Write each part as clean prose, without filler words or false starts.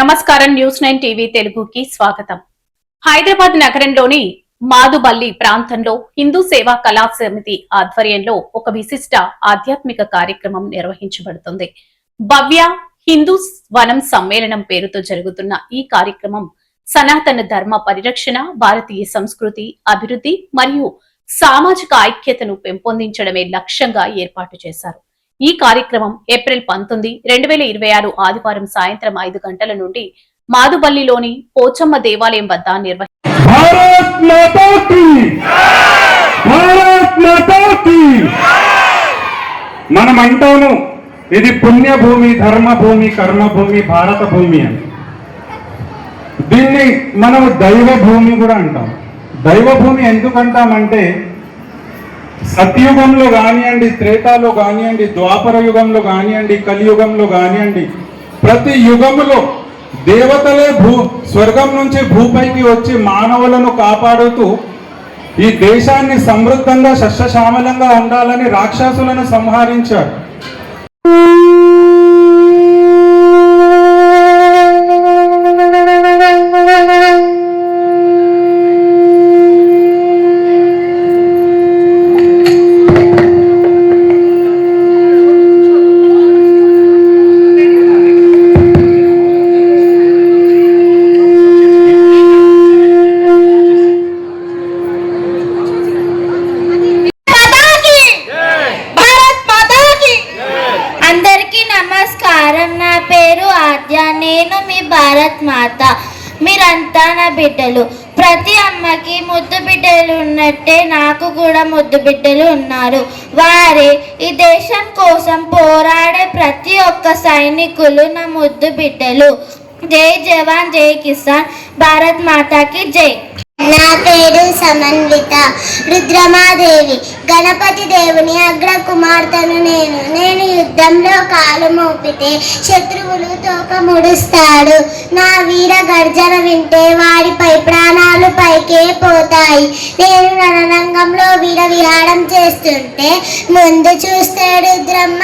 నమస్కారం news 9 TV తెలుగుకి స్వాగతం. హైదరాబాద్ నగరంలోని మాదుబల్లి ప్రాంతంలో హిందూ సేవా కళా సమితి ఆధ్వర్యంలో ఒక విశిష్ట ఆధ్యాత్మిక కార్యక్రమం నిర్వహించబడుతుంది. భవ్య హిందూ వనం సమ్మేళనం పేరుతో జరుగుతున్న ఈ కార్యక్రమం సనాతన ధర్మ పరిరక్షణ, భారతీయ సంస్కృతి అభివృద్ధి మరియు సామాజిక ఐక్యతను పెంపొందించడమే లక్ష్యంగా ఏర్పాటు చేశారు. ఈ కార్యక్రమం ఏప్రిల్ 19, 2026 ఆదివారం సాయంత్రం 5 గంటల నుండి మాదుబల్లిలోని పోచమ్మ దేవాలయం వద్ద మనం అంటాము ఇది పుణ్యభూమి, ధర్మభూమి, కర్మభూమి, భారత భూమి అని. దీన్ని మనం దైవ భూమి కూడా అంటాం. దైవ భూమి ఎందుకు అంటామంటే సత్యుగంలో కానివ్వండి, త్రేతాలో కానివ్వండి, ద్వాపర యుగంలో కానివ్వండి, కలియుగంలో కానివ్వండి, ప్రతి యుగములో దేవతలే స్వర్గం నుంచి భూపైకి వచ్చి మానవులను కాపాడుతూ ఈ దేశాన్ని సమృద్ధంగా సస్యశ్యామలంగా ఉండాలని రాక్షసులను సంహరించారు. నా పేరు ఆద్య, నేను మీ భారత్ మాత. మీరంతా నా బిడ్డలు. ప్రతి అమ్మకి ముద్దు బిడ్డలు ఉన్నట్టే నాకు కూడా ముద్దు బిడ్డలు ఉన్నారు. వారే ఈ దేశం కోసం పోరాడే ప్రతి ఒక్క సైనికులు నా ముద్దు బిడ్డలు. జై జవాన్, జై కిసాన్, భారత్ మాతాకి జై. నా పేరు సమన్విత. రుద్రమాదేవి గణపతి దేవుని అగ్ర కుమార్తెను నేను యుద్ధంలో కాలు మోపితే శత్రువులు తోక ముడుస్తాడు. నా వీర గర్జన వింటే వాడిపై ప్రాణాలు పైకే పోతాయి. నేను రణరంగంలో వీర విహారం చేస్తుంటే ముందు చూస్తే రుద్రమ్మ,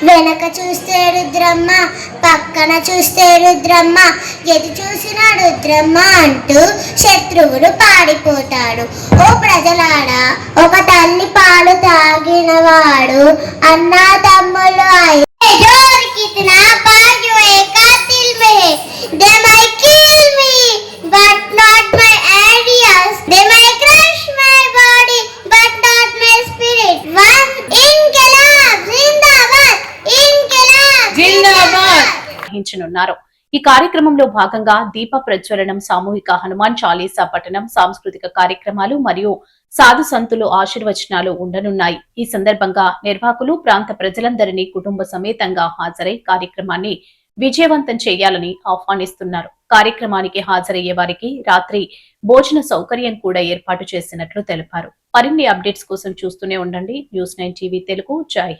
వెనక చూస్తే రుద్రమ్మ, పక్కన చూస్తే రుద్రమ్మ, ఎటు చూసిన రుద్రమ్మ అంటూ శత్రువులు పాడిపోతాడు. ఓ ప్రజలారా, ఒక తల్లి పాలు తాగినవాడు అన్నా తమ్ముళ్ళు నిర్వహించనున్నారు. ఈ కార్యక్రమంలో భాగంగా దీప ప్రజ్వలనం, సామూహిక హనుమాన్ చాలీసా పఠనం, సాంస్కృతిక కార్యక్రమాలు మరియు సాధు సంతులు ఆశీర్వచనాలు ఉండనున్నాయి. ఈ సందర్భంగా నిర్వాహకులు ప్రాంత ప్రజలందరినీ కుటుంబ సమేతంగా హాజరై కార్యక్రమాన్ని విజయవంతం చేయాలని ఆహ్వానిస్తున్నారు. కార్యక్రమానికి హాజరయ్యే వారికి రాత్రి భోజన సౌకర్యం కూడా ఏర్పాటు చేసినట్లు తెలిపారు. మరిన్ని అప్డేట్స్ కోసం చూస్తూనే ఉండండి న్యూస్ 9 టీవీ తెలుగు. జై.